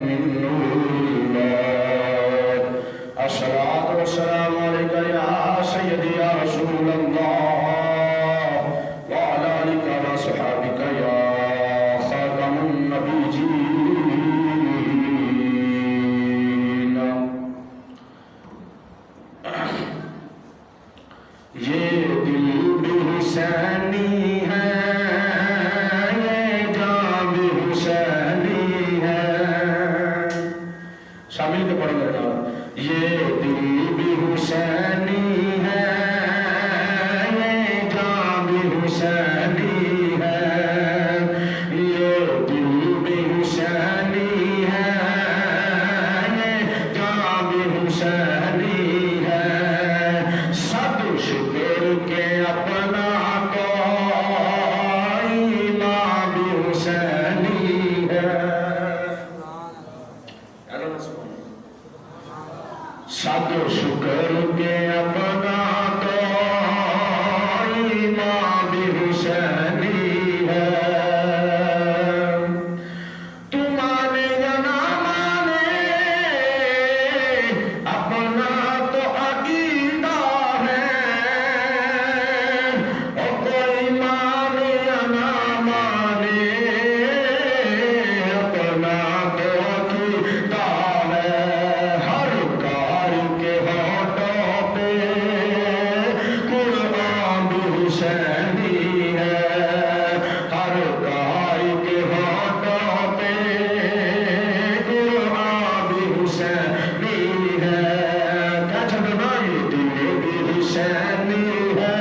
من نور الله الصلاة والسلام عليك يا سيدي يا رسول الله وعلى آلك وصحبك يا خاتم النبيين. یہ دل بھی حسینی ہے، یہ جان بھی حسینی ہے. شامل کے پڑھ لینا. یہ دل بھی حسینی ہے، یہ جان بھی حسینی ہے. یہ دل بھی حسینی ہے، یہ جان بھی حسینی ہے. صد شکر کے اپنا کوئی ماں بھی حسینی ہے. صد شکر کے اپنا کوئی ماں بھی حسینی ہے. تو مانے یا نہ مانے اپنا تو عقیدہ ہے. اور کوئی مانے یا نہ مانے اپنا تو عقیدہ ہے. ہر کار کے ہاتھوں پہ قرآن بھی حسینی ہے. ہر کار کے ہاتھوں پہ قرآن بھی حسینی ہے. کیا چھڑنا یہ دل بھی حسینی ہے،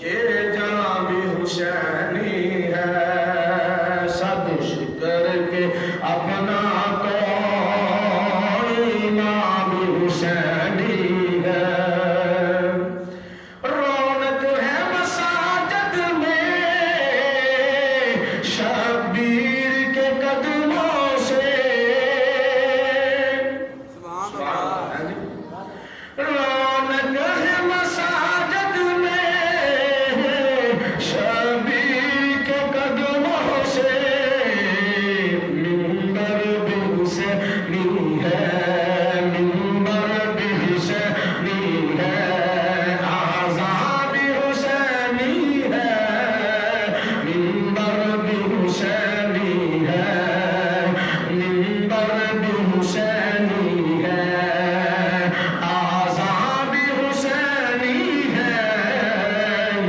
یہ جان بھی حسینی ہے. صد شکر کے اپنا کوئی ماں بھی حسینی ہے. رونق ہے مساجد میں شبیر کے قدموں سے. رونق ہے مساجد میں شبیر کے قدموں سے. منبر بھی حسینی ہے، منبر بھی حسینی ہے. آذان بھی حسینی ہے، منبر بھی حسینی ہے. منبر بھی حسینی ہے، آذان بھی حسینی ہے.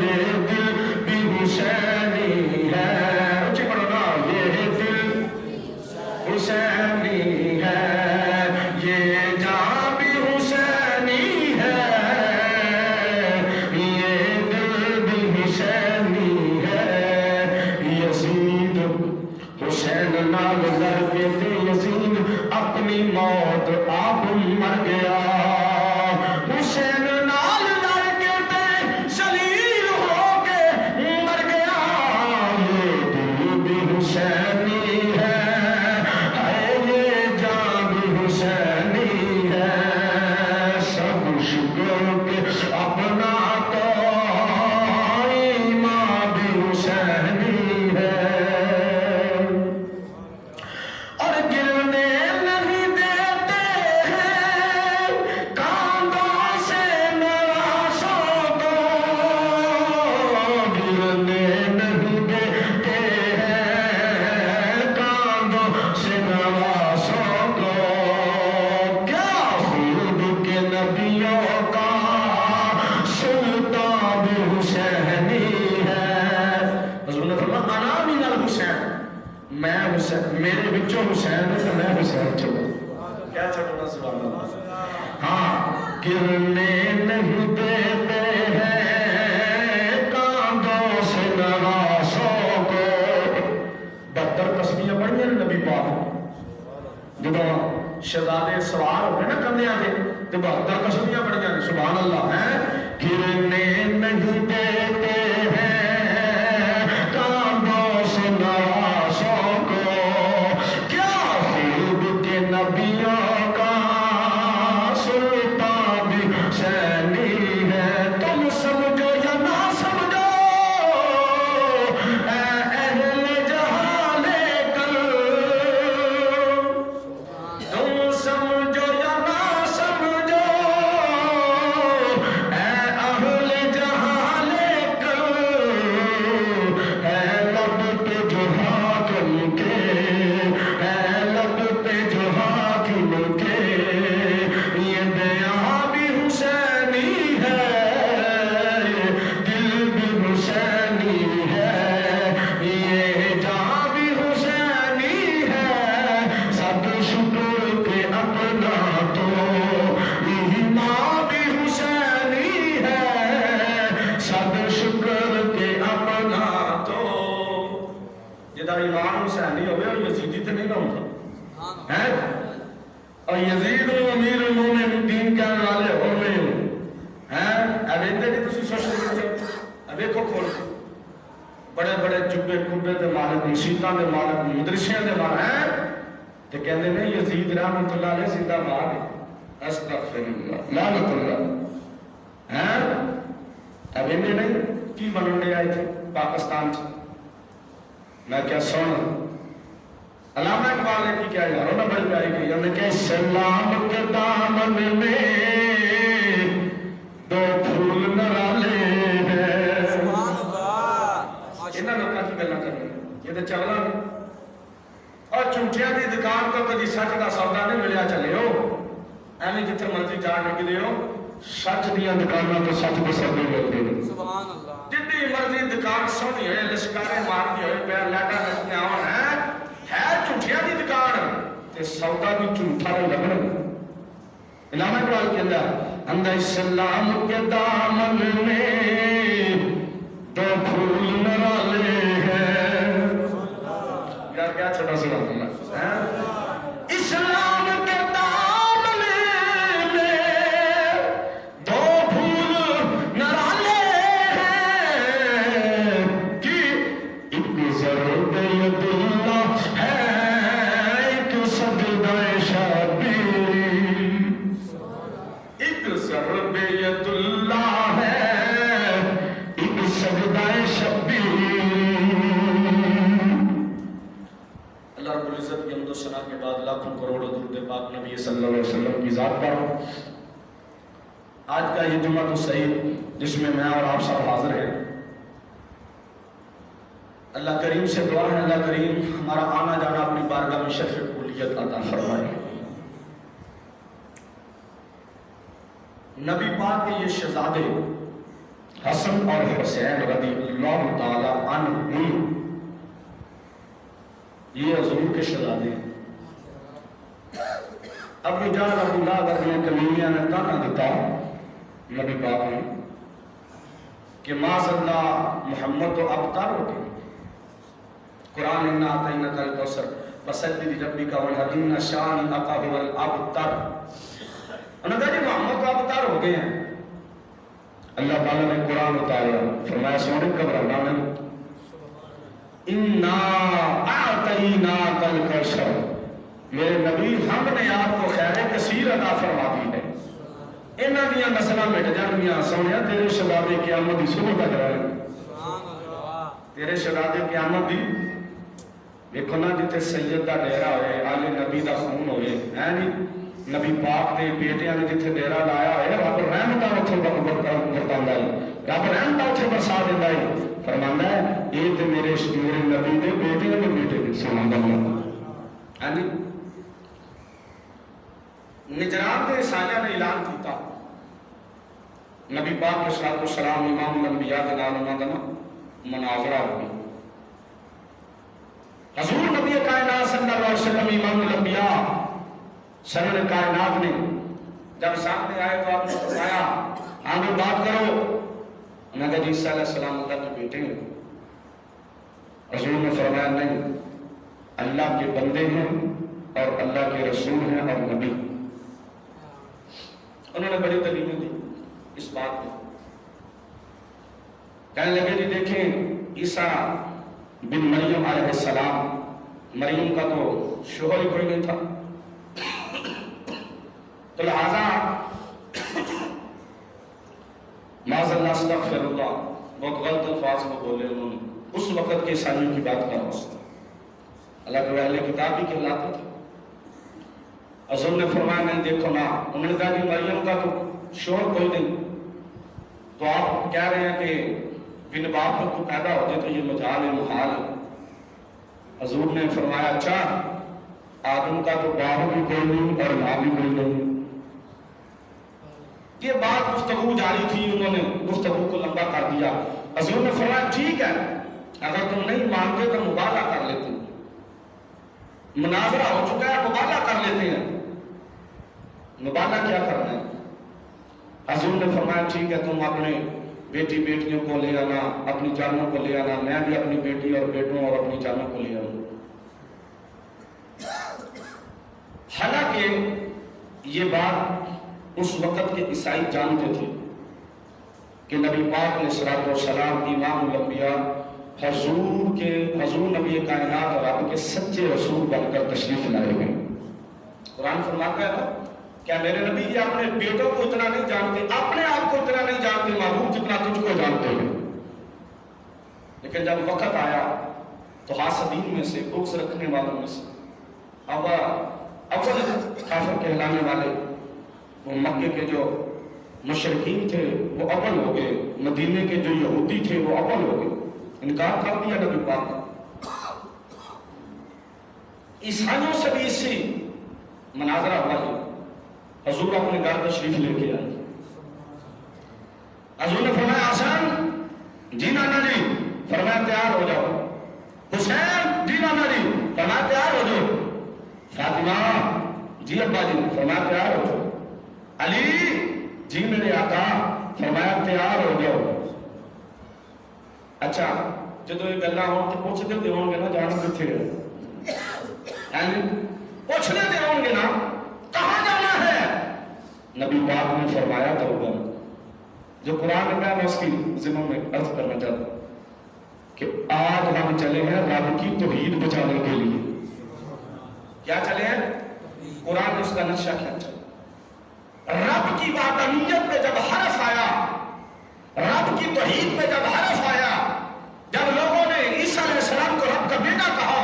یہ دل بھی حسینی ہے. اچھی پڑھو نا. یہ دل حسینی ہے، یہ جان بھی حسینی ہے. یہ دل بھی حسینی ہے. یزید حسین نال لڑکے تھے. یزید اپنی موت آپ مر گیا. حسین نال لڑکے تھے، ذلیل ہو کے مر گیا. یہ دل بھی حسینی ہے، یہ جان بھی حسینی ہے. سب شکر کے اپنا کوئی ماں بھی حسینی ہے. اور گرنے نہیں دیتے ہیں کاندھوں سے نوازوں کو. گرنے نہیں دیتے ہیں کاندھوں سے نوازوں کو. کیا خود کے نبیوں کا سلطان بھی حسینی ہے. حضور نے فرمایا انا من الحسین، میں حسین، میرے بچوں حسین ہے تو میں حسین چلو. کیا چھوڑنا سبحان اللہ. ہاں گرنے نہیں دیتے ہیں کاندھوں سے نوازوں کو. 72 تسبیحاں پڑھیاں نے نبی پاک نے. جدو شہزادے سوار ہو گئے نا کندھیاں تے 72 تسبیحاں پڑھیاں نے. سبحان اللہ ہے. گرنے نہیں دیتے ہیں کاندھوں سے نوازوں کو. کیا خود کے نبیوں کا سلطان بھی حسینی ہے. تم سمجھو یا نہ سمجھو اے اہل جہاں، لیکن ہیں اور یزید امیر المومن دین کے آنے والے ہو میں ہیں اب اندر نہیں تسی سوشل میڈیا اب ایکو کھول بڑے بڑے جبے کبے دے مالک مسیطاں دے مالک مدرسیاں دے مالک ہیں تو کہندے نے یزید رحمت اللہ علیہ زندہ باد ہے استغفر اللہ لعنت اللہ ہیں اب اندر نہیں کی بننے آئے تھے پاکستان سے میں کیا سن علامہ اقبال نے کی کیا یاروں نے بڑی پیاری کی انہوں نے کہا سلام کے دامن میں دو پھول نرالے ہیں انہاں لوگاں کی گلاں کرنی یہ تے چغلا نہیں اور جھوٹیاں دی دکان تو کدی سچ دا سودا نہیں ملیا چلے ہو ایویں جتھے مرضی جا نکلے ہو سچ دیاں دکاناں تو سچ دے سودے ملدے نے سبحان اللہ جتنی مرضی دکان سونی ہوئے لشکارے مارتی ہوئے پیر لاٹا نچنے آن ہے جھوٹیاں دی دکان تے سودا بھی جھوٹا نہیں لگنا علامہ اقبال کے اندر اسلام کے دامن میں دو پھول نرالے ہیں یار کیا چھوٹا سنا اللہ اسلام کے دامن میں دو پھول نرالے ہیں کہ ایک ضرب ید اللہ ہے ایک سجدہ شبیر ایک ضرب ید اللہ ہے ایک سجدہ شبیر اللہ رب العزت کی حمد و ثنا کے بعد لاکھوں کروڑ درود پاک نبی صلی اللہ علیہ وسلم کی ذات پر آج کا یہ جمعہ تو سعید جس میں میں اور آپ سب حاضر ہیں اللہ کریم سے دعا ہے اللہ کریم ہمارا آنا جانا اپنی بارگاہ میں شرف قبولیت عطا فرمائے نبی پاک کے یہ شہزادے حسن اور حسین رضی اللہ تعالی عنہم یہ حضور کے شہزادے ہیں ابو جہل ابو لہب اپنے کمیلیاں نے تانا دیتا نبی پاک نے کہ معاذ اللہ محمد تو ابتر ہو گئے قرآن انا اعطیناک الکوثر فصلی لربک وانحر ان شانئک هو الابتر انہوں نے کہا جی محمد تو ابتر ہو گئے ہیں اللہ تعالیٰ نے قرآن اتاریا فرمایا سونے گھبرانا نہیں انا اعطیناک الکوثر میرے نبی ہم نے آپ کو خیر کثیر عطا فرما دی ہے انہاں دیاں نسلاں مٹ جانگیاں سونیا تیرے شہزادے قیامت دی صبح تک رہے تیرے شہزادے قیامت دی دیکھو نا جتے سید دا ڈیرا ہوئے آل نبی دا خون ہوئے ہے نہیں نبی پاک دے بیٹیاں نے جتے ڈیرا لایا ہوئے رب رحمتہ اتھے برتاندہ ہے رب رحمتہ اتھے برسا دیندہ ہے فرماندہ ہے یہ تے میرے نبی دے بیٹیاں دے بیٹے بھی سناندہ ہے نہیں نجران دے سایہ نے اعلان کیتا نبی پاک صلی اللہ علیہ وسلم امام الانبیاء کے نام مدنہ مناظرہ ہوئی حضور نبی کائنات صلی اللہ علیہ وسلم امام الانبیاء سرور کائنات نے جب سامنے آئے تو آپ نے فرمایا آگے بات کرو انہوں نے کہا عیسیٰ علیہ السلام اللہ کے بیٹے ہیں حضور نے فرمایا نہیں اللہ کے بندے ہیں اور اللہ کے رسول ہیں اور نبی انہوں نے بڑی دلیلیں دی اس بات میں کہنے لگے جی دیکھیں عیسیٰ بن مریم علیہ السلام مریم کا تو شوہر ہی کوئی نہیں تھا تو لہذا معاذ اللہ استغفر اللہ بہت غلط الفاظ کو بولے انہوں نے اس وقت کے عیسائیوں کی بات کر رہا ہوں اللہ کے اہل کتاب ہی کہلاتے تھے حضور نے فرمایا نہیں دیکھو نا انہوں نے کہا کہ مریم کا تو شوہر کوئی نہیں تو آپ کہہ رہے ہیں کہ بن باپ کو پیدا ہوتے تو یہ مجال محال ہے حضور نے فرمایا اچھا آدم کا تو باپ بھی کوئی نہیں اور ماں بھی کوئی نہیں یہ بات گفتگو جاری تھی انہوں نے گفتگو کو لمبا کر دیا حضور نے فرمایا ٹھیک ہے اگر تم نہیں مانتے تو مبالغہ کر لیتے ہیں مناظرہ ہو چکا ہے مبالغہ کر لیتے ہیں مبالغہ کیا کرنا ہے حضور نے فرمایا ٹھیک ہے تم اپنے بیٹی بیٹیوں کو لے آنا اپنی جانوں کو لے آنا میں بھی اپنی بیٹی اور بیٹوں اور اپنی جانوں کو لے آؤں یہ بات اس وقت کے عیسائی جانتے تھے کہ نبی پاک علیہ الصلوۃ والسلام امام الانبیاء حضور نبی کائنات اور آپ کے سچے رسول بن کر تشریف لائے ہیں۔ قرآن فرماتا ہے کیا میرے نبی یہ اپنے بیٹوں کو اتنا نہیں جانتے، اپنے آپ کو اتنا نہیں جانتے محبوب جتنا تجھ کو جانتے ہیں؟ لیکن جب وقت آیا تو حاسدین میں سے، بغض رکھنے والوں میں سے اول کافر کہلانے والے وہ مکے کے جو مشرکین تھے وہ اول ہو گئے، مدینے کے جو یہودی تھے وہ اول ہو گئے، انکار کر دیا نبی پاک نے۔ عیسائیوں سے بھی اسی مناظرہ ہوا ہے۔ حضور اپنے گھر تشریف لے کے آئے، حضور نے فرمایا حسن جی نانا جی، فرمایا تیار ہو جاؤ، حسین جی نانا جی، فرمایا تیار ہو جاؤ، فاطمہ جی ابا جی، فرمایا تیار ہو جاؤ، علی جی میرے آقا، فرمایا تیار ہو جاؤ۔ اچھا جدو یہ گلا ہو تو پوچھتے دے ہوں گے نا جان کتنے گئے، پوچھنے دے ہوں گے نا کہاں جانا ہے؟ نبی پاک نے فرمایا تو جو قرآن میں میں اس کی ذمہ میں عرض کرنا چاہتا ہوں کہ آج ہم چلے ہیں رب کی توحید بچانے کے لیے۔ کیا چلے ہیں؟ قرآن نے اس کا نقشہ کھینچا، رب کی وحدانیت پہ جب حرف آیا، رب کی توحید پہ جب حرف آیا، جب لوگوں نے عیسیٰ علیہ السلام کو رب کا بیٹا کہا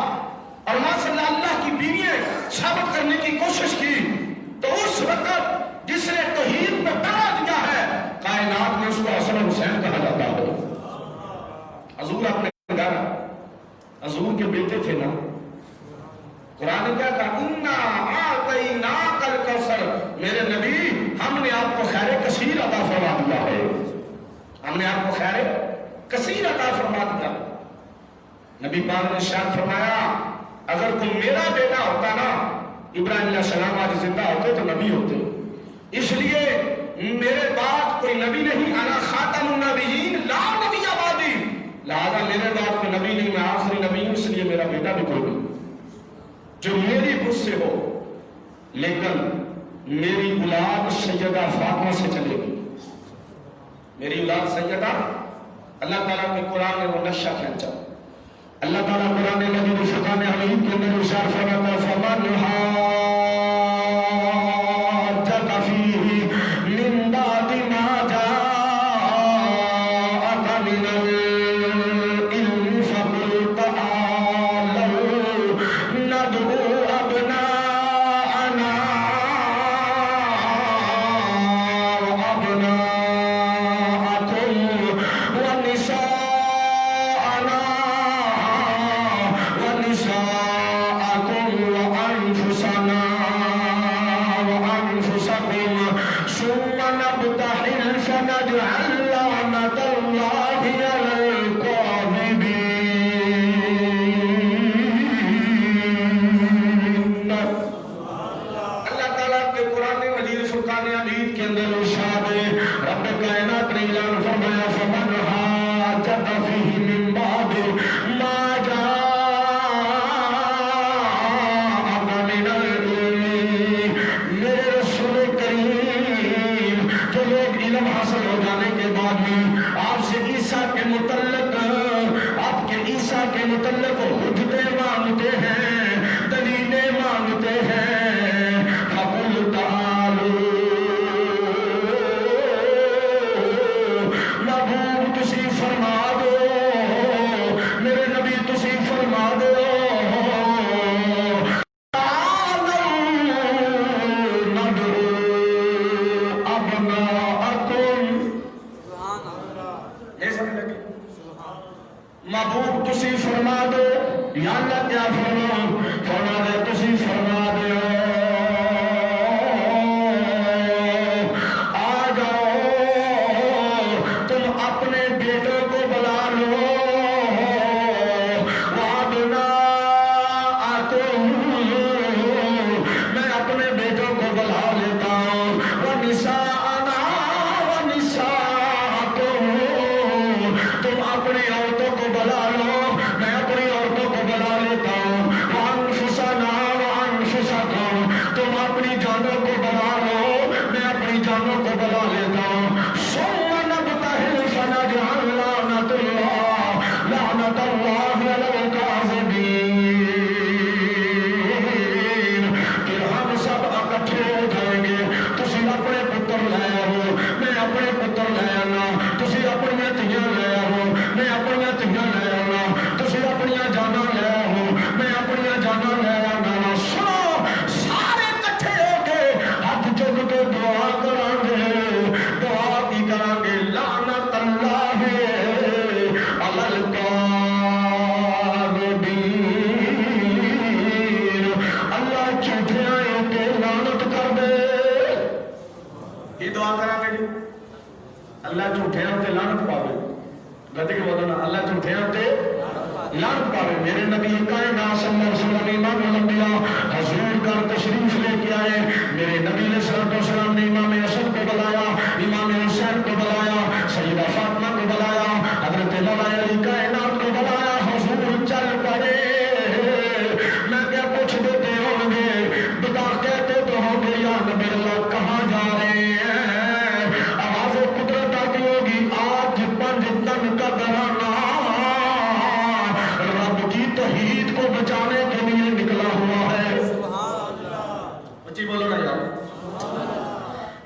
اور ماشاء اللہ کی بیوییں ثابت کرنے کی کوشش کی، تو اس وقت جس نے توحید پہ ڈرا دیا ہے کائنات میں اس کو حسن حسین کہا جاتا ہے۔ حضور اپنے گھر حضور کے بیٹے تھے نا، قرآن نے کیا کہا انا اعطیناک الکوثر، میرے نبی ہم نے آپ کو خیر کثیر عطا فرما دیا ہے، ہم نے آپ کو خیر کثیر عطا فرما دیا۔ نبی پاک نے ارشاد فرمایا اگر کوئی میرا بیٹا ہوتا نا، ابراہیم علیہ السلام آج زندہ ہوتے تو نبی ہوتے، اس لیے میرے بعد کوئی نبی نہیں، انا خاتم النبیین لا نبی بعدی، لہذا میرے بعد کوئی نبی نہیں، میں آخری نبی ہوں، اس لیے میرا بیٹا بھی کوئی نہیں جو میری بس سے ہو، لیکن میری اولاد سیدہ فاطمہ سے چلے گی، میری اولاد سیدہ۔ اللہ تعالیٰ کے قرآن نے وہ نقشہ کھینچا، اللہ تعالیٰ قرآن مجید فرقان حمید کے اندر ارشاد فرماتا ہے فمن حاجک فیہ من بعد ما جاءک من العلم فقل تعالوا ندعو ابناءنا وابناءکم ونساءنا ونساءکم وانفسنا وانفسکم ثم نبتہل فنجعل لعنة اللہ علی الکاذبین۔ اللہ تعالیٰ کے قرآن مجید فرقان حمید کے اندر ارشاد ہے، رب کائنات نے اعلان فرمایا فمن حاجک فیہ من بعد ما جاءک من العلم، میرے رسول کریم جو لوگ علم حاصل ہو جانے کے بعد بھی آپ سے عیسیٰ کے متعلق، آپ کے عیسیٰ کے متعلق حجتیں مانگتے ہیں، دلیلیں مانگتے ہیں، فقل تعالوا محبوب تسی فرما دو، میرے نبی تسی فرما دو تعالوا ندعو ابناءکم، یہ سمجھ لگی محبوب تسی فرما دو، یا اللہ کیا فرما دے تسی فرما دے آ جاؤ تم اپنے بیٹوں کو بلا لو، وابناءکم میں اپنے بیٹوں کو بلا لیتا ہوں، ونساءنا ونساءکم تم اپنی عورتوں کو بلا لو، میں اپنی عورتوں کو بلا لیتا ہوں، وانفسنا وانفسکم تم اپنی جانوں کو بلا لو، جانوں کو بلا لیتا ہوں ثم نبتہل فنجعل لعنت اللہ علی الکاذبین پھر ہم سب اکٹھے ہو جائیں گے تسی اپنے پتر لے آؤ میں اپنے پتر لے آنا تسی اپنی دھیاں لے آؤ میں اپنی دھیاں لے آنا تسی اپنی جانا لے آؤ میں اپنی جانا لے آنا سنو سارے کٹھے ہو کے ہاتھ چک کے دعا کریں گے دعا کی کریں گے لعنت اللہ علی الکاذبین اللہ جھوٹیاں کے لعنت کر دے یہ دعا کریں گے اللہ جھوٹیاں تے لعنت پاوے گدی کے بولنا اللہ جھوٹیاں تے لعنت پاوے میرے نبی کائنات صلی اللہ علیہ وسلم امام الانبیاء حضور کا تشریف لے کے آئے میرے نبی علیہ الصلوۃ والسلام نے امام حسن کو بلایا امام حسین کو بلایا سیدہ فاطمہ کو بلایا حضرت مولا علی کائنات کو بلایا حضور چل پڑے میں کیا پوچھ دیتے ہوں گے بتا کہتے تو ہوں گے یا نبی اللہ کہاں جا رہے ہیں آواز قدرت آتی ہوگی آج پنج تن کا گھرانہ رب کی توحید کو بچانے کے لیے نکلا ہوا ہے بچی بولو نا یار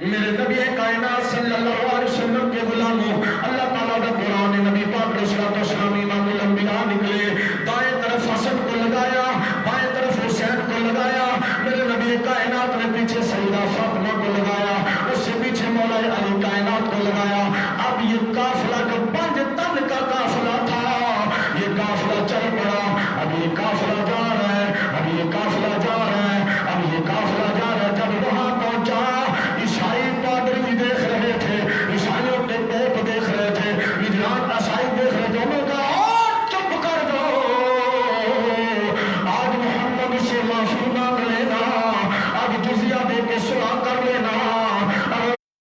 میرے نبی کائنات صلی اللہ علیہ وسلم کے غلاموں اللہ تعالیٰ کا قرآن نبی پاک علیہ الصلوۃ والسلام امام الانبیاء نکلے دائیں طرف حسن کو لگایا بائیں طرف حسین کو لگایا میرے نبی کائنات نے پیچھے سیدہ فاطمہ کو لگایا اس سے پیچھے مولا علی کائنات کو لگایا اب یہ قافلہ جو 5 تن کا قافلہ تھا یہ قافلہ چل پڑا اب یہ قافلہ جا رہا ہے اب یہ قافلہ جا رہا ہے اب یہ قافلہ جا رہا ہے جب وہاں پہنچا عیسائی پادری دیکھ رہے تھے عیسائیوں کے پوپ دیکھ رہے تھے وجدان عیسائی دیکھ رہے تھے انہوں نے کہا چپ کر دو آج محمد سے معافی مانگ لینا اب جزیہ دے کے سنا کر لینا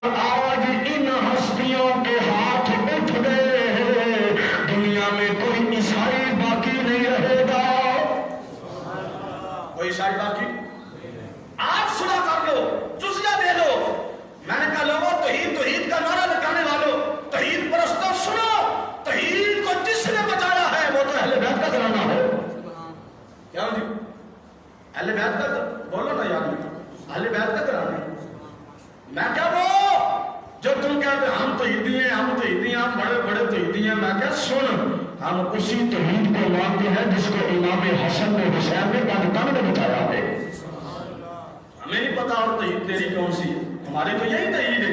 آج ان ہستیوں کے ہاتھ اٹھ گئے دنیا میں کوئی عیسائی باقی نہیں رہے گا کوئی عیسائی باقی آج سنا کر لو جزیہ دے لو میں نے کہا لوگوں توحید کا نعرہ لگانے والوں توحید پرستوں سنو توحید کو جس نے بچایا ہے وہ تو اہل بیت کا گھرانہ ہے کیا جی اہل بیت کا بولو نا یاد اہل بیت کا گھرانہ ہے میں کیا وہ جو تم کہتے ہم توحیدی ہیں ہم بڑے بڑے توحیدی ہیں میں کیا سن ہم اسی توحید کو مانتے ہیں جس کو امام حسن نے حسین نے پاکستان میں بچایا ہے ہمیں نہیں پتا اور توحید تیری کون سی ہے ہماری تو یہی توحید ہے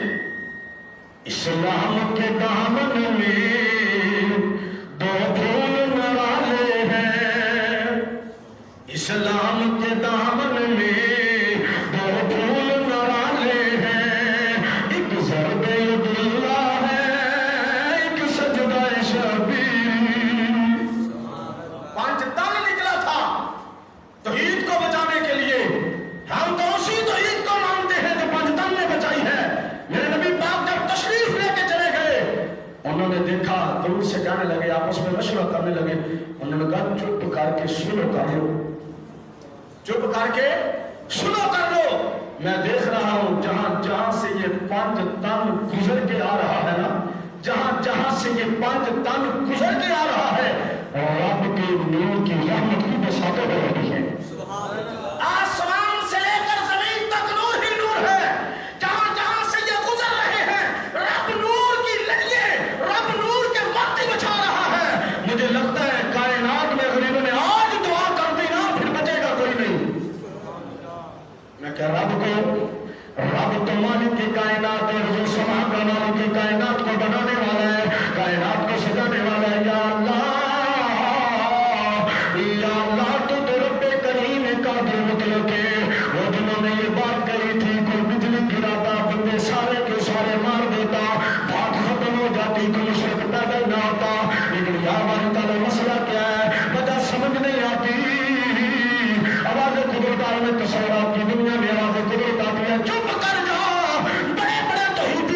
اسلام کے دامن میں 2 پھول نرالے ہیں اسلام کے دامن میں 2 پھول نرالے ہیں ایک ضرب عبداللہ ہے ایک سجدہ شبیر 5 تن نکلا تھا توحید کو بچانے کے لیے ہم تو اسی توحید کو مانتے ہیں جو 5 تن نے بچائی ہے میرے نبی پاک جب تشریف لے کے چلے گئے انہوں نے دیکھا دور سے جانے لگے آپس میں مشورہ کرنے لگے انہوں نے کہا چپ کر کے سنو کر لو چپ کر کے سنو کر لو میں دیکھ رہا ہوں جہاں سے یہ 5 تن گزر کے آ رہا ہے نا جہاں سے یہ 5 تن گزر کے آ رہا ہے رب کے نور کی رحمت کی بساطیں ہو رہی ہیں آسمان سے لے کر زمین تک نور ہی نور ہے جہاں سے یہ گزر رہے ہیں رب نور کی لڑیے رب نور کے مٹی بچا رہا ہے مجھے لگتا ہے کائنات میں غریبوں نے آج دعا کر دی نا پھر بچے گا کوئی نہیں میں کہہ رب تو مالک کی کائنات ہے جو سما کا مالک کی کائنات کو بنانے والا ہے کائنات کو سجانے والا ہے یا اللہ تو رب کریم قادر مطلق ہے وہ جنہوں نے یہ بات کہی تھی کوئی بجلی گراتا بندے سارے کے سارے مار دیتا بات ختم ہو جاتی کوئی مشرک پیدا نہ ہوتا لیکن یا ہماری تعالیٰ مسئلہ کیا ہے وجہ سمجھ نہیں آتی آواز قدرت میں تصور آپ کی دنیا میں آواز قدرت آتی ہے چپ کر جا بڑے بڑے توحید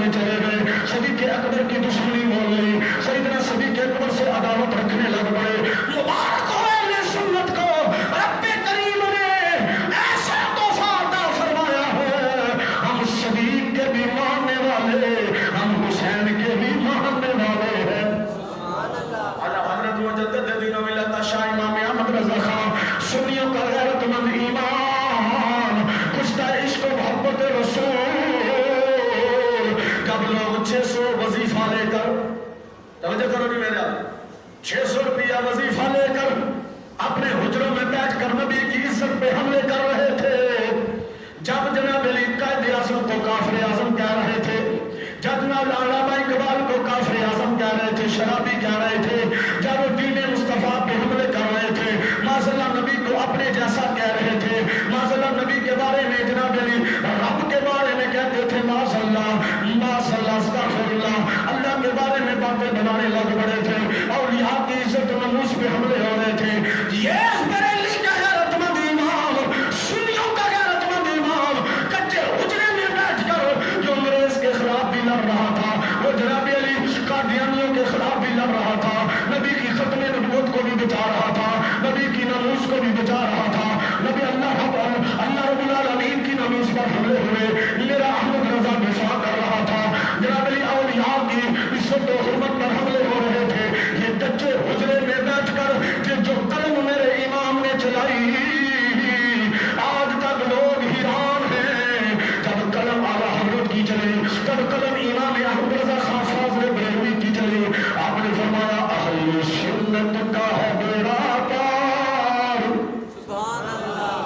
میں چلے گئے، صدیق اکبر کی دشمنی مول لی، سیدنا صدیق اکبر سے عداوت رکھنے لگ پڑے. مبارک ہو اہل سنت کو، رب کریم نے ایسا تحفہ عطا فرمایا ہے. ہم صدیق کے بھی ماننے والے، ہم حسین کے بھی ماننے والے ہیں. حضرت مجدد دین و ملت شاہ امام احمد رضا خان، سنیوں کا غیرت مند ایمان، کشتہ عشق و محبت رسول. کب لوگ 600 وظیفہ لے کر، توجہ کرو بھی میرے آپ، 600 روپیہ وظیفہ لے کر اپنے حجروں میں بیٹھ کر نبی کی عزت پہ حملے کر رہے تھے. جب جناب علی قائد اعظم کو کافر اعظم کہہ رہے تھے، جب جناب علامہ اقبال کو کافر اعظم کہہ رہے تھے، شرابی کہہ رہے تھے، جب وہ دین مصطفیٰ پہ حملے کر رہے تھے، معاذاللہ نبی کو اپنے جیسا کہہ رہے تھے، معاذاللہ نبی کے بارے میں جناب علی رب کے بارے میں کہتے تھے معاذاللہ استغفر اللہ، اللہ کے بارے میں باتیں بنانے لگ پڑے تھے، اولیاء کی عزت و ناموس پہ حملے ہو رہے تھے. یہ بریلی کا غیرت مند امام، سنیوں کا غیرت مند امام، کچے حجرے میں بیٹھ کر جو انگریز کے خلاف بھی لڑ رہا تھا، وہ جناب علی قادیانیوں کے خلاف بھی لڑ رہا تھا، نبی کی ختم نبوت کو بھی بچا رہا تھا، نبی کی ناموس کو بھی بچا رہا تھا. نبی اللہ رب العالمین کی ناموس پر حملے ہوئے، میرا احمد رضا دفاع کر رہا تھا. جناب علی اولیاء کی عزت و حرمت پر حملے ہو رہے تھے. یہ کچے حجرے میں بیٹھ کر جو قلم میرے امام نے چلائی، آج تک لوگ حیران ہیں. جب قلم اعلیٰ حضرت کی چلے، جب قلم امام احمد رضا خان فاضل بریلوی کی چلے، آپ نے فرمایا اہل سنت کا ہے بیڑا پار. سبحان اللہ.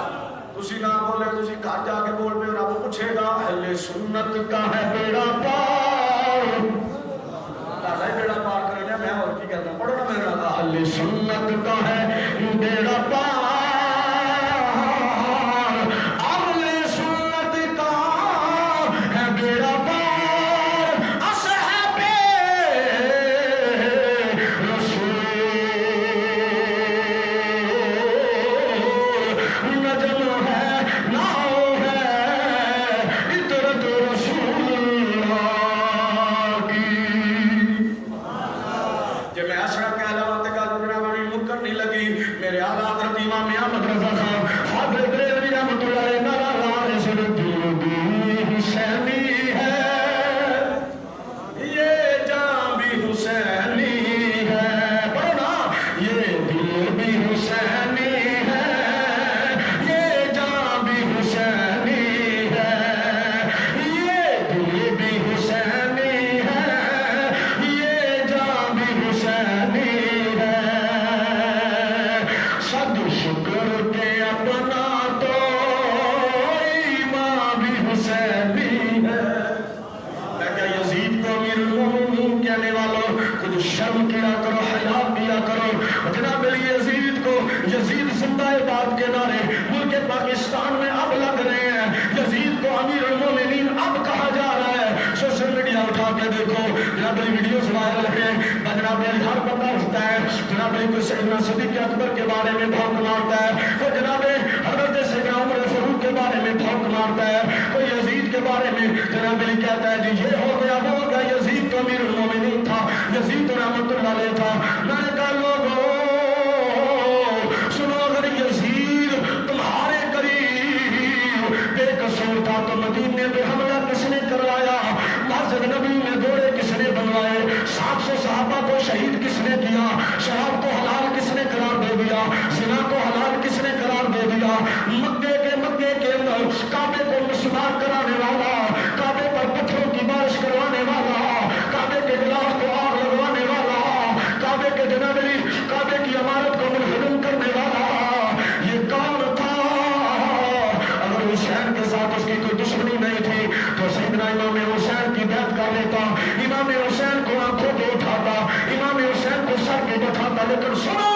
تسی نہ بولے، تسی گھر جا کے بول پہ، رب پوچھے گا اہل سنت کا ہے بیڑا پار. بیڑا پار کرنے میں اور کی کہتا ہوں، پڑھو نا میرا. اہل سنت کا ہے بیڑا پار، اہل سنت کا ہے بیڑا پار، اصحاب رسول نجم ہے، ناؤ ہے، اطرت رسول اللہ کی. جب میں اشرا کہہ رہا ہوں تک جناب ابھی مکر نہیں لگی، میرے آقا حضرت امام احمد رضا خان فاضل بریلوی رحمۃ اللہ علیہ نارا سے دل بھی حسینی ہے، یہ جان بھی حسینی ہے. پڑھو نا، یہ دل بھی حسینی ہے، یہ جان بھی حسینی ہے، یہ دل بھی حسینی ہے، یہ جان بھی حسینی ہے. صد شکر کے اپنا تو ایمان بھی حسینی ہے. میں کیا یزید کو امیر المومنین کہنے والوں، کچھ شرم کیا کرو، حیا کیا کرو. جناب علی یزید کو، یزید زندہ باد کے نعرے ملک پاکستان میں اب لگ رہے ہیں. یزید کو امیر المومنین اب کہا جا رہا ہے. سوشل میڈیا اٹھا کے دیکھو، جناب علی ویڈیوز وائرل ہیں. جناب علی ہر بندہ اٹھتا ہے، جناب علی کو سیدنا صدیق اکبر کے بارے میں بھونک مارتا ہے، وہ جناب حضرت سیدنا عمر فاروق کے بارے میں بھونک مارتا ہے، کوئی یزید کے بارے میں جناب علی کہتا ہے جی یہ ہو گیا وہ ہو گیا. یزید تو امیر المومنین تھا، یزید تو رحمت اللہ علیہ تھا. میں نے کہا لوگوں سنو، اگر یزید تمہارے قریب بے قصور تھا تو مدینے پہ حملہ کس نے کروایا؟ مسجد نبی میں دوڑے کس نے بنوائے؟ 700 صحابہ کو شہید کس نے کیا؟ شراب کو حلال کس نے قرار دے دیا؟ زنا کو حلال کس نے قرار دے دیا؟ مکے کے اندر کعبے کو مسمار کرانے والا، کعبے پر پتھروں کی بارش کروانے والا، کعبے کے غلاف کو آگ لگوانے والا، کعبے کے جناب علی کعبے کی عمارت کو منہدم کرنے والا، یہ کون تھا؟ اگر حسین کے ساتھ اس کی کوئی دشمنی نہیں تھی تو سیدنا امام حسین کی بیعت کر لیتا، امام حسین کو آنکھوں پہ اٹھاتا، امام حسین کو سر پہ بٹھاتا. لیکن سنو،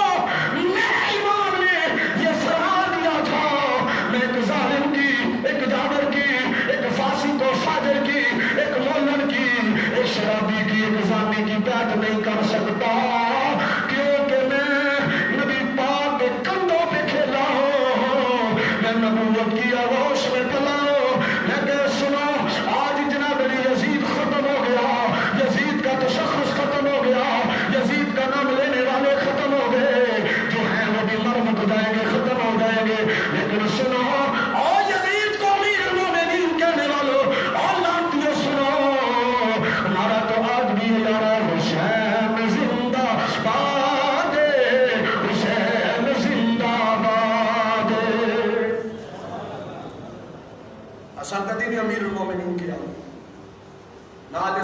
میرے امام نے یہ فرما دیا تھا میں ایک ظالم کی، ایک جابر کی، ایک فاسق و فاجر کی، ایک مولن کی، ایک شرابی کی، ایک زانی کی بیعت نہیں کر سکتا، کیونکہ میں نبی پاک کے کندھوں پہ کھیلا ہوں، میں نبوت کی آغوش میں پلا ہوں. لیکن سنو، آج جناب علی یزید ختم ہو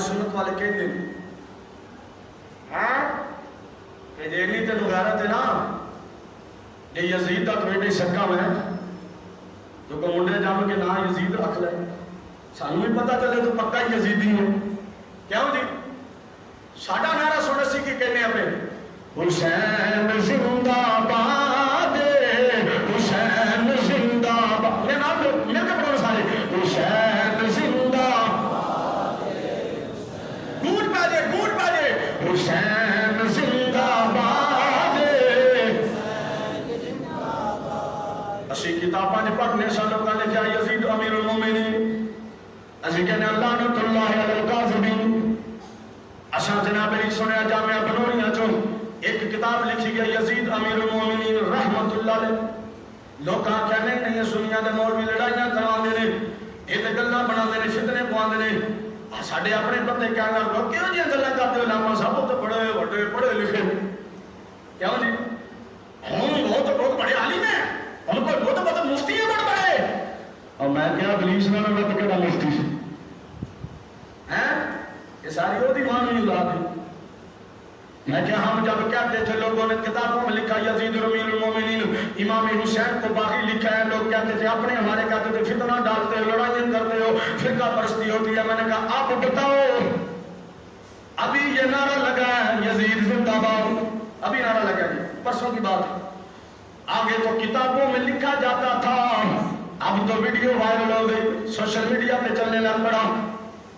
سنت والے کہتے ہیں ہاں کہ جیلی تینوں غیرت ہے نا یہ یزید کا کوئی نہیں شکا میں جو کہ منڈے جام کے نا یزید رکھ لے سانو بھی پتہ چلے تو پکا ہی یزیدی ہے کیا ہو جی ساڈا نعرہ سنے سی کہ کہنے اپنے حسین زندہ باد حسین زندہ باد یہ نام مل کے پڑھو سارے حسین زندہ گونج باجے حسین زندہ باد اسی کتاباں نے پڑھنے سے لوگوں نے کیا یزید امیر المومنین اسی کہنے لعنت اللہ علی الکاذبین اصل جناب علی سنیا جامعہ بنوریاں چوں ایک کتاب لکھی گئی یزید امیر المومنین رحمت اللہ علیہ لوگ کہنے نہیں سنیا دے مولوی لڑائیاں کرواندے نے یہ تے گلاں بناندے نے فتنے پواندے نے ساڈے اپنے بندے کہنا لوگ کیوں جی گلاں کرتے ہو علامہ صاحب تو بڑے بڑے پڑھے لکھے کیوں جی ہم بہت بڑے عالم ہیں ہم کو بہت مفتی ہیں بڑے بڑے اور میں کیا ابلیس نہ میں تو کہڑا مفتی سی ہیں یہ ساری وہ دی مان نہیں اولاد ہے میں کیا ہم جب کہتے تھے لوگوں نے کتابوں میں لکھا یزید امیر المومنین امام حسین کو باقی لکھا ہے لوگ کہتے تھے اپنے ہمارے کہتے تھے فتنہ ڈالتے ہو لڑائیاں کرتے ہو فرقہ پرستی ہوتی ہے میں نے کہا آپ بتاؤ ابھی یہ نعرہ لگا ہے یزید زندہ باد ابھی نعرہ لگا ہے پرسوں کی بات آگے تو کتابوں میں لکھا جاتا تھا اب تو ویڈیو وائرل ہو گئی سوشل میڈیا پہ چلنے لگ پڑا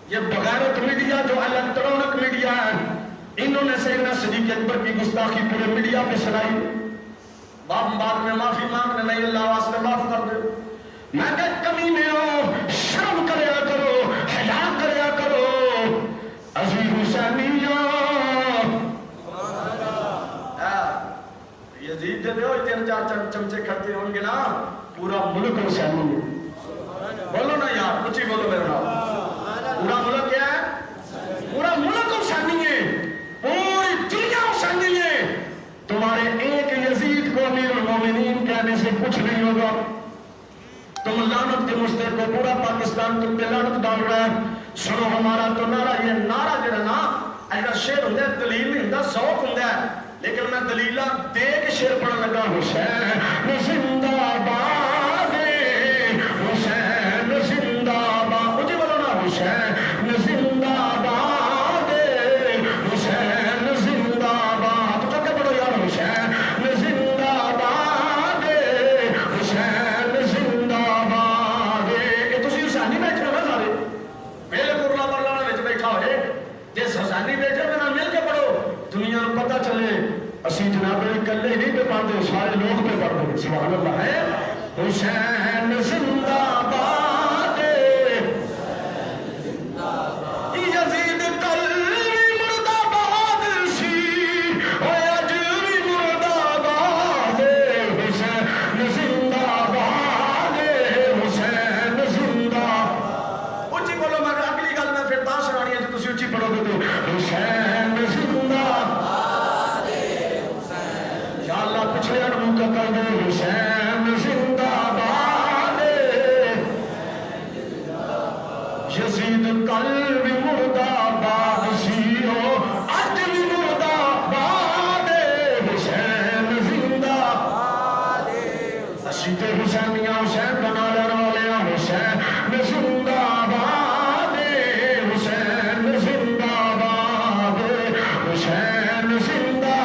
یہ بغیرت میڈیا جو الیکٹرونک میڈیا ہے انہوں نے سیدنا صدیق اکبر کی گستاخی پورے میڈیا پہ سنائی بعد میں معافی مانگنے نہیں اللہ واسطے معاف کر دے میں کہ کمی میں ہو شرم کریا کرو حیا کریا کرو عزیز حسینیہ یزید دے دیو تین چار چمچے کھڑتے ہوں گے نا پورا ملک حسینی ہے بولو نا یار کچھ ہی بولو میرے نام پورا ملک کیا ہے پورا ملک حسینی ہے پوری دنیا حسینی ہے تمہارے ایک یزید کو امیر المومنین کہنے سے کچھ نہیں ہوگا تم لعنت کے مستحق کو پورا پاکستان تم پہ لعنت ڈال رہا ہے سنو ہمارا تو نعرہ یہ نعرہ جڑا نا ایسا شعر ہوں ہے دلیل نہیں ہوں سوک ہوں ہے لیکن میں دلیلہ دے کے شعر پڑھنے لگا حسین زندہ باد حسین زندہ باد مجھے بولو نا حسین زندہ باد حسین زندہ باد تو کیا پڑھو یار حسین زندہ باد حسین زندہ باد یہ تو سی حسینی بیٹھے ہو نا سارے میرے قرلہ پرلانا بیچ بیٹھا ہوئے جس حسینی بیٹھے میں نہ مل کے پڑھو دنیا کو پتہ چلے اسی جناب کلے نہیں پہ پڑھتے سارے لوگ پہ پڑھتے سبحان اللہ ہے حسین زندہ باد یزید کل مرد آباد سی اج بھی مرد آباد حسین زندہ باد حسین زندہ اچھی بولو میں اگلی گل میں پھر تاں سنانی ہے تسی اچھی پڑھو گے تو حسین زندہ پچھلے اڑموں کا کر دے حسین زندہ باد یزید کل بھی مردہ باد سی ہو اج بھی مردہ باد حسین زندہ اسی تے حسینیاں حسین بنا لینے والے ہیں حسین زندہ باد حسین زندہ باد حسین زندہ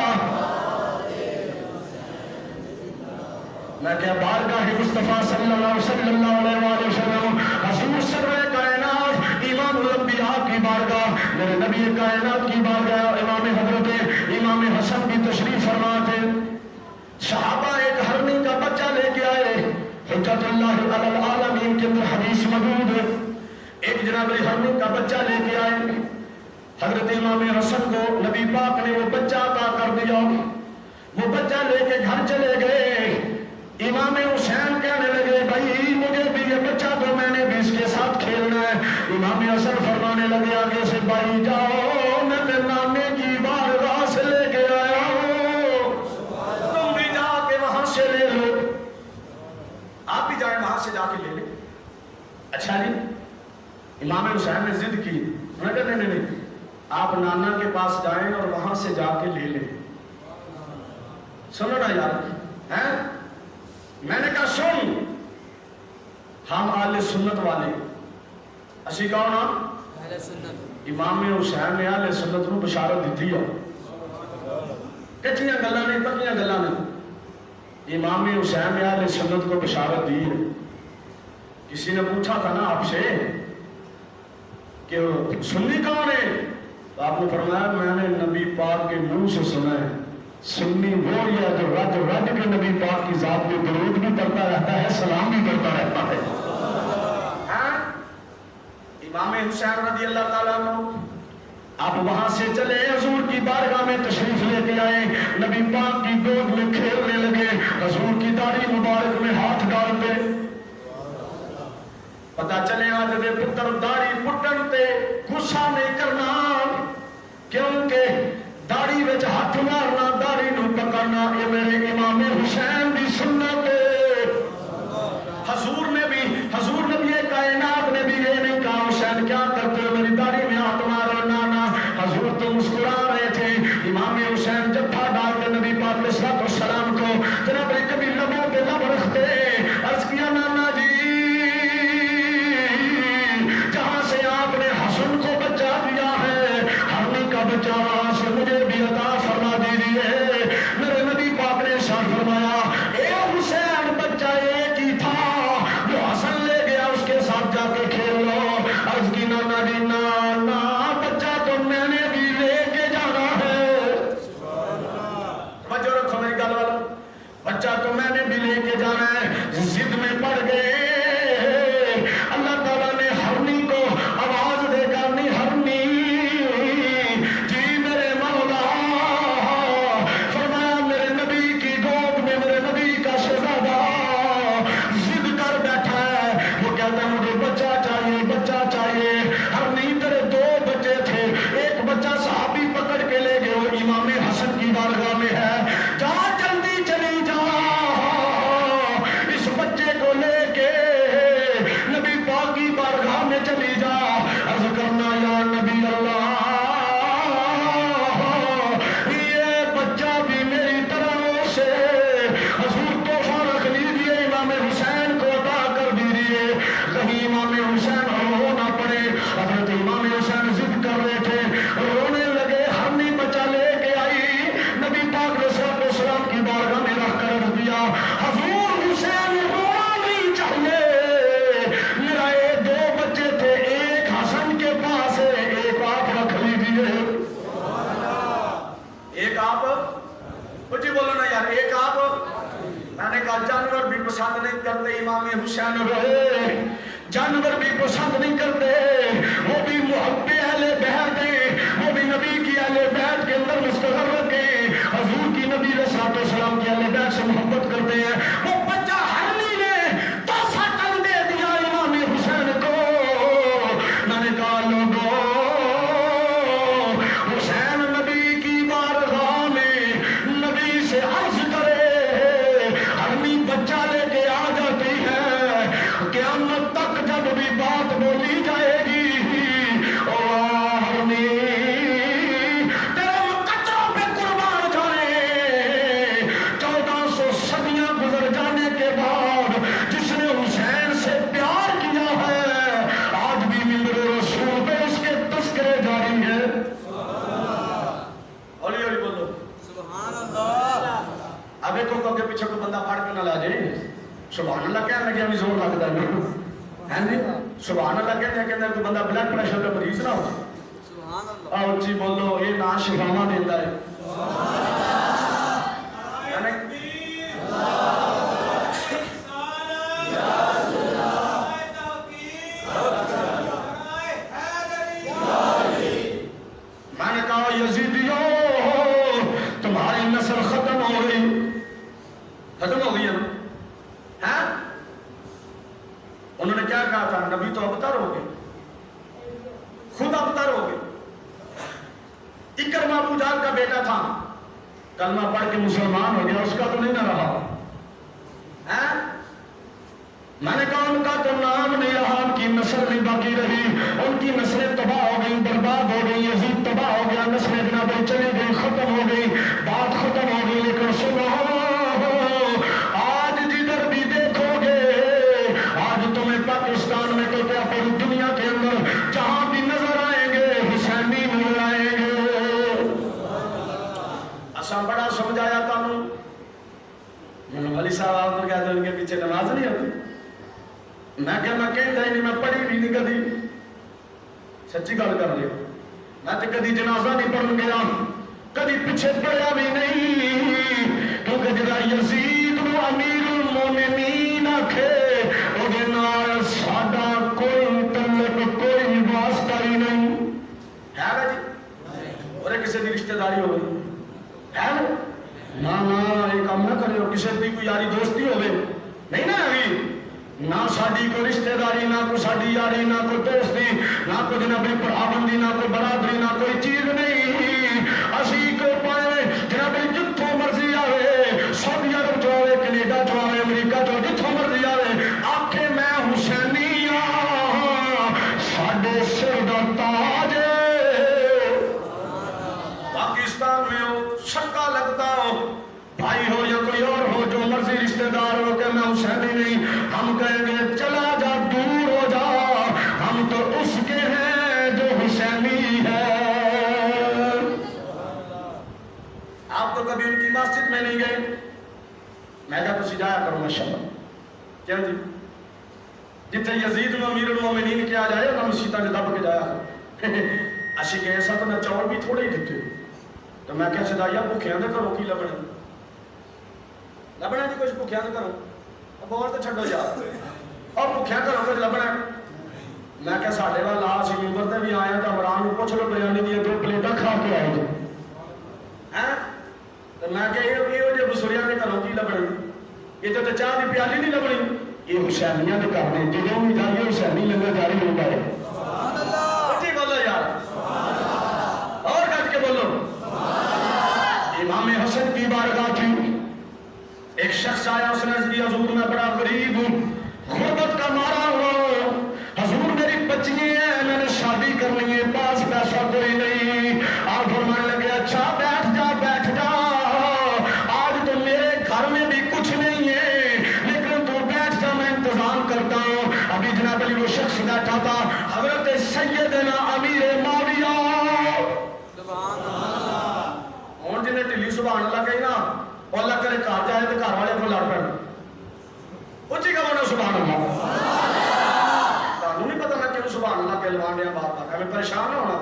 میں کیا بارگاہ مصطفیٰ صلی اللہ علیہ وسلم حضور سرور کائنات امام الانبیاء کی بارگاہ میرے نبی کائنات کی بارگاہ امام حضرت امام حسن بھی تشریف فرما تھے صحابہ ایک ہرنی کا بچہ لے کے آئے حجت اللہ علی العالمین کے اندر حدیث موجود ہے ایک جناب ہرنی کا بچہ لے کے آئے حضرت امام حسن کو نبی پاک نے وہ بچہ عطا کر دیا وہ بچہ لے کے گھر چلے گئے امام حسین کہنے لگے بھائی مجھے بھی یہ بچہ تو میں نے بھی اس کے ساتھ کھیلنا ہے امام حسن فرمانے لگے آگے سے بھائی جاؤ میں تیرے نانے کی بارگاہ سے لے کے آیا ہوں تم بھی جا کے وہاں سے لے لو آپ بھی جائیں وہاں سے جا کے لے لیں اچھا جی امام حسین نے ضد کی میں کہا نہیں، آپ نانا کے پاس جائیں اور وہاں سے جا کے لے لیں. سنو نا یار، ہیں؟ میں نے کہا سن، ہم اہل سنت والے اسی کہو نا امام حسین نے اہل سنت کو بشارت دیتی ہے. کچھیاں گلاں نہیں، پکیاں گلاں نہیں. امام حسین نے اہل سنت کو بشارت دی ہے. کسی نے پوچھا تھا نا آپ سے کہ سنی کون ہے، تو آپ نے فرمایا میں نے نبی پاک کے منہ سے سنا ہے سنی وہ یا جو رج رج کے نبی پاک کی ذات پہ درود بھی پڑھتا رہتا ہے، سلام بھی کرتا رہتا ہے. امام حسین رضی اللہ تعالیٰ عنہ آپ وہاں سے چلے، حضور کی بارگاہ میں تشریف لے کے آئے، نبی پاک کی گود میں کھیلنے لگے، حضور کی داڑھی مبارک میں ہاتھ ڈالتے. پتا چلے آج دے پتر داڑھی پٹن تے غصہ نہیں کرنا، کیونکہ داڑھی وچ ہاتھ مارنا، داڑھی نو پکڑنا، یہ میرے امام حسین دی سنت ہے. حضور نبی کائنات نے بھی یہ نہیں کہا حسین کیا کرتے ہو میری داڑھی میں ہاتھ مارو، نانا. حضور تو مسکرا رہے تھے. امام حسین جب ڈال کے نبی پاک علیہ الصلوۃ والسلام کو جناب کبھی لبوں پہ لب رکھتے، عرض کیا نانا جی جہاں سے آپ نے حسن کو بچا دیا ہے، ہرنی کا بچہ وہاں سے مجھے بھی عطا فرما دیجیے. میرے نبی پاک نے ارشاد فرمایا اے حسین بچہ ایک ہی تھا، جو حسن لے گیا اس کے ساتھ جا کے کھیل لو. عرض کی نانا جی نانا بچہ تو میں نے بھی لے کے جانا ہے. توجہ رکھو میری گل والا، بچہ تو میں نے بھی لے کے جانا ہے. ضد میں پڑ گئے، اللہ تعالیٰ نے ہرنی کو آواز دے گا نہیں ہرنی جی میرے مولا، فرمایا میرے نبی کی گود میں میرے نبی کا شہزادہ ضد کر بیٹھا ہے، وہ کہتا ہے مجھے بچہ چاہیے، بچہ چاہیے. ہرنی تیرے دو بچے تھے، ایک بچہ صحابی پکڑ کے لے گئے، وہ امام حسن کی بارگاہ میں ہے، جا جلدی چلی جا اس بچے کو لے کے نبی پاک کی بارگاہ میں چلی جا. عرض کرنا یا نبی اللہ یہ بچہ بھی میری طرف سے حضور تحفہ رکھ لیجیے، امام حسین کو عطا کر دیجیے، کہیں امام حسین رو نہ پڑے. حضرت امام حسین ضد کر رہے تھے، رونے لگے. ہرنی بچہ لے کے آئی، نبی پاک علیہ الصلوۃ والسلام کی بارگاہ میں رکھ کر رکھ دیا. حضور حسین رونا نہیں چاہیے، میرا یہ دو بچے تھے، ایک حسن کے پاس ہے، ایک آپ رکھ لیجیے. ایک آپ کچھ بولو نا یار، ایک آپ. میں نے کہا جانور بھی پسند نہیں کرتے امام حسین رہے، جانور بھی پسند نہیں کرتے، وہ بھی محب اہل بیت ہیں، وہ بھی نبی کی اہل بیت کے اندر مستغرق ہیں، حضور کی نبی علیہ الصلوۃ والسلام کی اہل بیت سے محبت کرتے ہیں. وہ بچہ ہرنی نے تاسا کل دے دیا امام حسین کو. میں نے کہا لوگو حسین نبی کی بارگاہ میں نبی سے عرض کرے، ہرنی بچہ لے کے آ جاتی ہے، قیامت تک جب بھی بات بولی جائے گی اور ہرنی تیرے مقدروں پہ قربان جائے. 1400 صدیاں گزر جانے کے بعد جس نے حسین سے پیار کیا ہے، آج بھی ممبر رسول پہ اس کے تذکرے جاری ہیں. ہولی ہولی بولو سبحان اللہ. اب ایک کو کے پیچھے کو بندہ پھاڑ کے نہ لا جائے. سبحان اللہ کہنے لگے ہمیں زور لگتا ہے جی، سبحان اللہ کہتے ہیں کہ اندر کوئی بندہ بلڈ پریشر کا مریض نہ ہو. آؤ اچھی بولو، یہ نا شفاوا دیتا ہے. میں نے کہا یزیدیو تمہاری نسل ختم ہو گئی، ختم ہو گئی ہے نا. انہوں نے کیا کہا تھا؟ نبی تو ابتر ہو گئے، خود ابتر ہو گئے. اکرمہ ابو جہل کا بیٹا تھا، کلمہ پڑھ کے مسلمان ہو گیا، اس کا تو نہیں نہ رہا. میں نے کہا ان کا تو نام نہیں رہا، ان کی نسل نہیں باقی رہی، ان کی نسلیں تباہ ہو گئی، برباد ہو گئی، یزید تباہ ہو گیا، نسلیں جناب چلی گئی، ختم ہو گئی، بات ختم ہو گئی. لیکن سنو آج جدھر بھی دیکھو گے، آج تمہیں پاکستان میں تو کیا پوری دنیا کے اندر جہاں بھی نظر آئیں گے حسینی نظر آئیں گے. اساں بڑا سمجھایا تانوں، علی صاحب آپ کو کہتے ہیں ان کے پیچھے نماز نہیں ہوتی. میں کہ میں کہتا ہی نہیں، میں پڑھی بھی نہیں کدی، سچی گل کر لیا. میں تو کدی جنازہ نہیں پڑھن گیا، کدی پیچھے پڑھیا بھی نہیں، کیونکہ جڑا یزید نو امیر المومنین آکھے او دے نال ساڈا کوئی تعلق کوئی واسطہ ہی نہیں ہے. گا جی اور کسی دی رشتہ داری ہوگی ہے نا یہ کام نہ کریو. کسی کی کوئی یاری دوستی ہوگی نہیں نا ابھی، نہ ساری کوئی رشتہ داری، نہ کوئی ساری یاری، نہ کوئی دوستی، نہ کوئی جناب پڑھابندی، نہ کوئی برادری، نہ کوئی چیز نہیں. اسی کو پائے جناب جتوں مرضی آوے، سعودی عرب جو آوے، کینیڈا جو آوے، امریکہ جو جتوں مرضی آوے، آکھے میں حسینی ہاں، ساڈے سر دا تاج. پاکستان میں ہو، شکا لگتا ہو، بھائی ہو یا کوئی اور ہو، جو مرضی رشتہ دار ہو، کہ میں حسینی نہیں، ہم کہیں گے چلا جا، دور ہو جا، ہم تو اس کے ہیں جو حسینی ہے. آپ تو کبھی ان کی مسجد میں نہیں گئے. میں کہا تسی جایا کرو ماشاءاللہ. کیا جی جتنے یزید نو امیر المومنین کیا جائے نا مسیطہ نے دب کے جایا. اسی کہ ایسا تو میں چور بھی تھوڑے ہی دیتے. تو میں کہا صدایا بھوکیاں دے کرو کی لبنے لبنا جی کچھ بھوکیاں دے کرو، اب اور تو چھڈو یار، اور بھوکیاں کرو کچھ لبنا. میں کہا ساڈے وال آ سی ممبر تے بھی آیا تو عمران نو پوچھ لو بریانی دی 2 پلیٹاں کھا کے آئے جی ہیں. تو میں کہا یہ جو بسریاں دے کرو کی لبنے، یہ تو چاہ دی پیالی نہیں لبنی. یہ حسینیاں دے کر دیں جدوں بھی جائیے حسینی لنگر جاری ہو گئے. سچی بولو یار، اور گج کے بولو. امام حسن کی بارگاہ تھی، ایک شخص آیا، اس نے عرض کیا حضور میں بڑا غریب ہوں، غربت کا مارا ہوا، حضور میری بچیاں ہیں، میں نے شادی کرنی ہے، پاس پیسہ کوئی نہیں. آپ فرمانے لگے اچھا بیٹھ جا بیٹھ جا، آج تو میرے گھر میں بھی کچھ نہیں ہے، لیکن تو بیٹھ جا میں انتظام کرتا ہوں. ابھی جناب علی وہ شخص بیٹھا تھا، حضرت سیدنا امیر معاویہ. ہوں جنہیں ٹلی سبحان اللہ کہی نا، اور اللہ کرے گھر جائے تو گھر والے کو لڑ پڑ اچھی کا بولو سبحان اللہ. تمہیں نہیں پتا میں کیوں سبحان اللہ کے لوان دیا بات تک ہمیں پریشان نہ ہونا.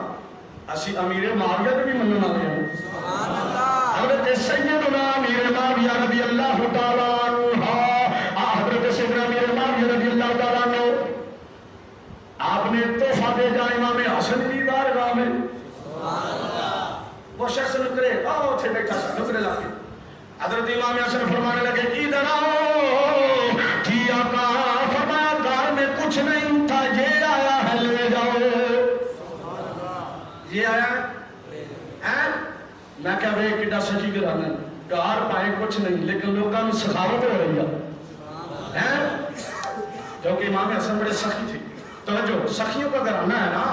اسی امیر معاویہ کو بھی منن والے ہیں. حضرت سیدنا امیر معاویہ رضی اللہ تعالیٰ عنہ، حضرت سیدنا امیر معاویہ رضی اللہ تعالیٰ عنہ آپ نے تحفہ بھیجا امام حسن کی بارگاہ میں. وہ شخص نکلے، آؤ اتنے بیٹھا سا نکلے لا کے. حضرت امام حسن فرمانے لگے ادھر آؤ. جی آقا. فرمایا گھر میں کچھ نہیں تھا، یہ آیا ہے لے جاؤ. یہ آیا ہے. میں کہا بھائی کڈا سچی گرانا، گھر پائے کچھ نہیں لیکن لوگوں نے سخاوت ہو رہی ہے، کیونکہ امام حسن بڑے سخی تھے. توجہ، سخیوں کا گھرانہ ہے نا،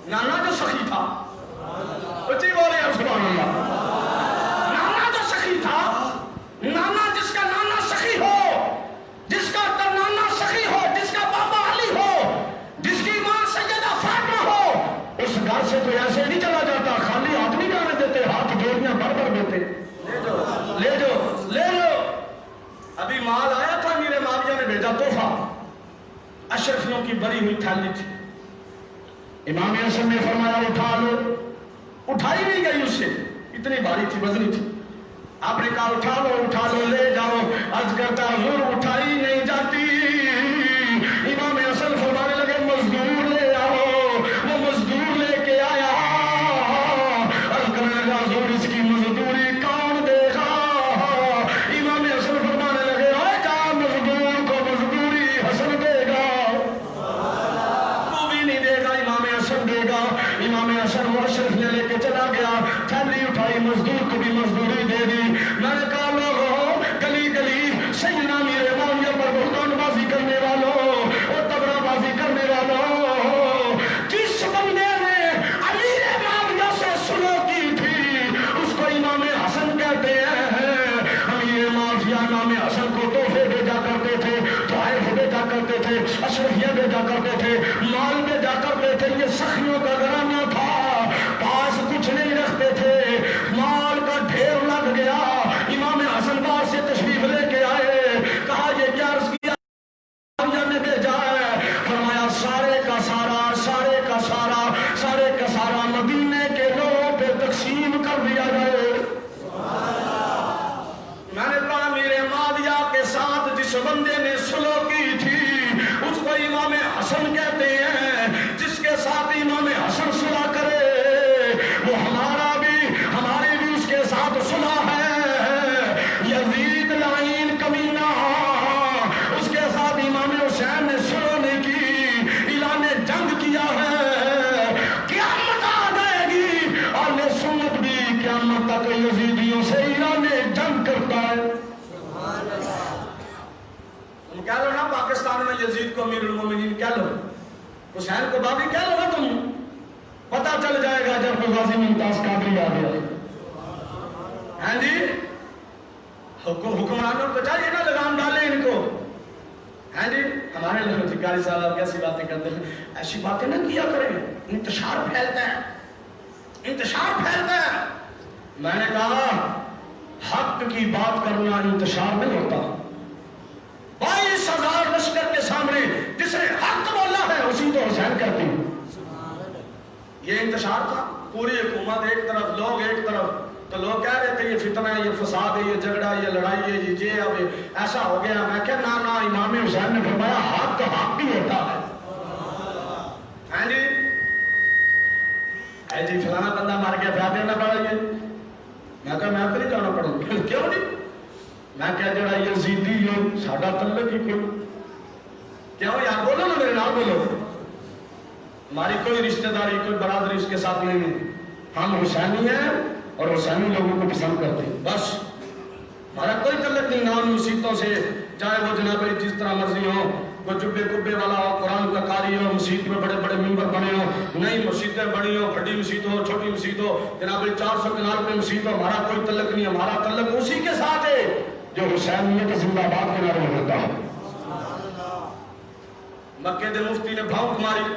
نانا جو سخی تھا، اچھی بولے سبحان اللہ. نانا جو سخی تھا، نانا جس کا نانا سخی ہو، جس کا نانا سخی ہو، جس کا بابا علی ہو، جس کی ماں سیدہ فاطمہ ہو، اس گھر سے کوئی ایسے نہیں چلا جاتا، خالی ہاتھ نہیں جانے دیتے، ہاتھ جوڑیاں بھر بھر دیتے. لے جاؤ لے جاؤ. ابھی مال آیا تھا، میرے معاویہ نے بھیجا تحفہ، اشرفیوں کی بری ہوئی تھیلی تھی. امام حسن نے فرمایا اٹھا لو. اٹھائی نہیں گئی اس سے، اتنی بھاری تھی، وزنی تھی. آپ نے کہا اٹھا لو لے جاؤ. عرض کرتا حضور اٹھائی نہیں جاتی. امام حسن فرمانے لگے مزدور لے آؤ. وہ مزدور لے کے آیا. عرض کرنے لگا حضور اس کی مزدوری کون دے گا؟ امام حسن فرمانے لگے اے جا مزدور کو مزدوری حسن دے گا. وہ بھی نہیں دے گا، امام حسن دے گا. امام حسن وہ اشرف نے لے کے چلا گیا، تھیلی اٹھائی، مزدور کو بھی مزدوری دے دی. میں نے کہا لوگوں گلی گلی سیدنا امیر معاویہ پر بہتان لڑکیوں کا گھرانہ تھا، پاس کچھ نہیں رکھتے تھے، مال کا ڈھیر لگ گیا۔ امام حسن باز سے تشریف لے کے آئے، کہا یہ کیا عرض کیا نے بھیجا ہے؟ فرمایا سارے کا سارا مدینے کے لوگوں پہ تقسیم کر دیا جائے۔ میں نے کہا میرے مادیہ کے ساتھ جس بندے نے سلو کی تھی اس کو امام حسن کہتے ہیں، جس کے ساتھ امام حسن صلح کرے وہ ہماری بھی اس کے ساتھ صلح ہے۔ یزید لعین کمینہ اس کے ساتھ امام حسین نے صلح نہیں کی، اعلان جنگ کیا ہے۔ قیامت آ جائے گی اور یہ سنت بھی قیامت تک یزیدیوں سے اعلان جنگ کرتا ہے۔ تم کہہ لو نا پاکستان میں یزید کو امیر المومنین کہہ لو، حسین کو باغی کہہ لو نا، تم پتہ چل جائے گا جب کوئی غازی ممتاز قادری آ گیا۔ ہاں جی حکمرانوں کو چاہیے نا لگام ڈالے ان کو۔ ہاں جی ہمارے لوگ ٹھکاری صاحب آپ کیسی باتیں کرتے ہیں، ایسی باتیں نہ کیا کریں، انتشار پھیلتا ہے۔ میں نے کہا حق کی بات کرنا انتشار نہیں ہوتا۔ 22,000 لشکر کے سامنے جس نے حق بولا ہے اسی تو حسین کہتے ہیں۔ یہ انتشار تھا، پوری حکومت ایک طرف، لوگ ایک طرف، تو لوگ کہہ رہے تھے یہ فتنہ ہے، یہ فساد ہے، یہ جھگڑا ہے، یہ لڑائی ہے، یہ اب ایسا ہو گیا۔ میں کہا نا امام حسین نے فرمایا حق تو حق بھی ہوتا ہے۔ ہاں جی جی فلانا بندہ مر گیا پیا دینا پڑا یہ۔ میں کہا میں تو نہیں جانا پڑوں گا۔ کیوں نہیں؟ میں کہا جڑا یزیدی ہے ساڈا تعلق ہی کوئی کیوں یار، بولو نا میرے نام بولو۔ ہماری کوئی رشتہ داری کوئی برادری اس کے ساتھ نہیں ہے، ہم حسینی ہیں اور حسینی لوگوں کو پسند کرتے ہیں، بس ہمارا کوئی تعلق نہیں نام مسیتوں سے، چاہے وہ جناب جس طرح مرضی ہو، وہ جبے کبے والا ہو، قرآن کا قاری ہو، مسجد میں بڑے بڑے ممبر بنے ہو، نئی مسجدیں بڑی ہو، بڑی مسجد ہو، چھوٹی مسجد ہو، جناب 400 کنال پہ مسجد ہو، ہمارا کوئی تعلق نہیں، ہمارا تعلق اسی کے ساتھ ہے جو حسینیت زندہ باد کے نعرے میں ہوتا ہے۔ مکے دے مفتی نے بھاؤں ماری،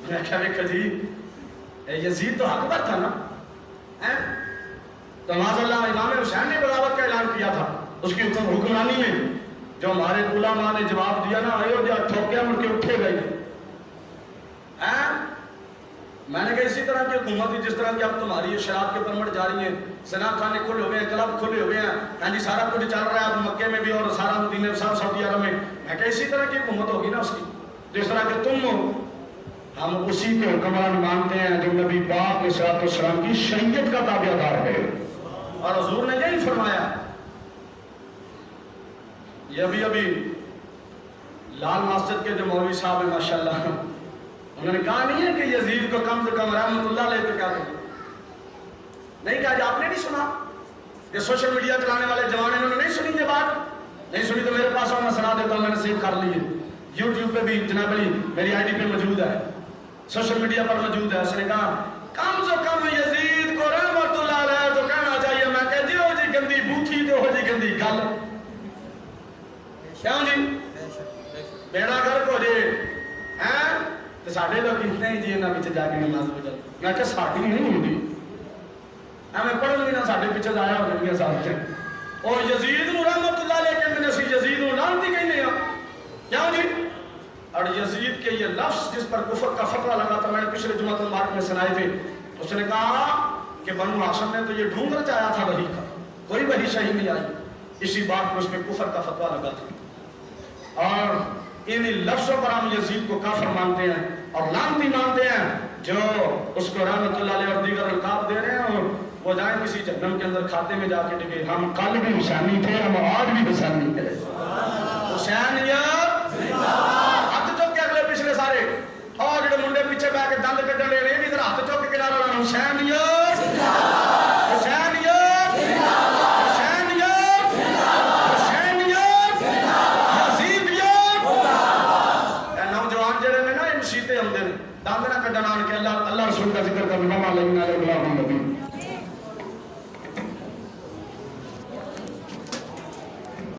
میں کہا ویکھا جی یزید تو حق پر تھا نا، تو معاذ اللہ امام حسین نے بغاوت کا اعلان کیا تھا اس کی حکمرانی میں، جو ہمارے علماء نے جواب دیا نا آئے ہو جا ٹھوکیا مڑ کے اٹھے گئے۔ میں نے کہا اسی طرح کی حکومت جس طرح کی اب تمہاری شراب کے پرمٹ جاری ہیں، زنا خانے کھلے ہوئے ہیں، کلب کھلے ہوئے ہیں، ہاں جی سارا کچھ چل رہا ہے اب مکے میں بھی اور سارا مدینے سب سعودی عرب میں۔ میں کہا اسی طرح کی حکومت ہوگی نا اس کی جس طرح کہ تم ہو۔ ہم اسی کے حکمران مانتے ہیں جو نبی پاک علیہ الصلوۃ والسلام کی شریعت کا تابع دار ہے، اور حضور نے یہی فرمایا۔ یہ ابھی لال مسجد کے جو مولوی صاحب ہیں ماشاءاللہ، انہوں نے کہا نہیں ہے کہ یزید کو کم سے کم رحمت اللہ علیہ پہ کہا نہیں کہا، جو آپ نے نہیں سنا؟ یہ سوشل میڈیا چلانے والے جوان انہوں نے نہیں سنی یہ بات؟ نہیں سنی تو میرے پاس آؤ، میں سنا دیتا ہوں، میں نے سیو کر لی ہے، یوٹیوب پہ بھی جناب علی میری آئی ڈی پہ موجود ہے، سوشل میڈیا پر موجود ہے۔ اس نے کہا کم سے کم یزید کو رحمت اللہ علیہ تو کہنا چاہیے۔ میں کہا جی ہو جی گندی بوتھی تو ہو جی گندی گل، کیوں جی بیڑا گھر کو جی ہیں تو ساڑھے لوگ نہیں جی انہاں پیچھے جا کے نماز ہو جاتی۔ میں کہا ساڑھی نہیں ہوتی، ہمیں پڑھ لیں نا ساڑھے پیچھے جایا ہو جائیں ساتھ سے، اور یزید رحمت اللہ علیہ کہنے نے سی یزید لانتی کہنے ہیں، کیوں جی؟ اور یزید کے یہ لفظ جس پر کفر کا فتوہ لگا تھا، میں نے پچھلے جمعہ مبارک میں سنائے تھے، اس نے کہا کہ بنو ہاشم نے تو یہ ڈھونڈ رچایا تھا وحی کا، کوئی وحی صحیح نہیں آئی، اسی بات پر اس پہ کفر کا فتوہ لگا تھا۔ اور ان لفظوں پر ہم یزید کو کافر مانتے ہیں اور لعنتی مانتے ہیں جو اس کو رحمت اللہ علیہ اور دیگر القاب دے رہے ہیں، اور وہ جائیں کسی جہنم کے اندر کھاتے میں جا کے ٹکے۔ ہم کل بھی حسینی تھے، ہم آج بھی حسینی ہیں۔ حسینیت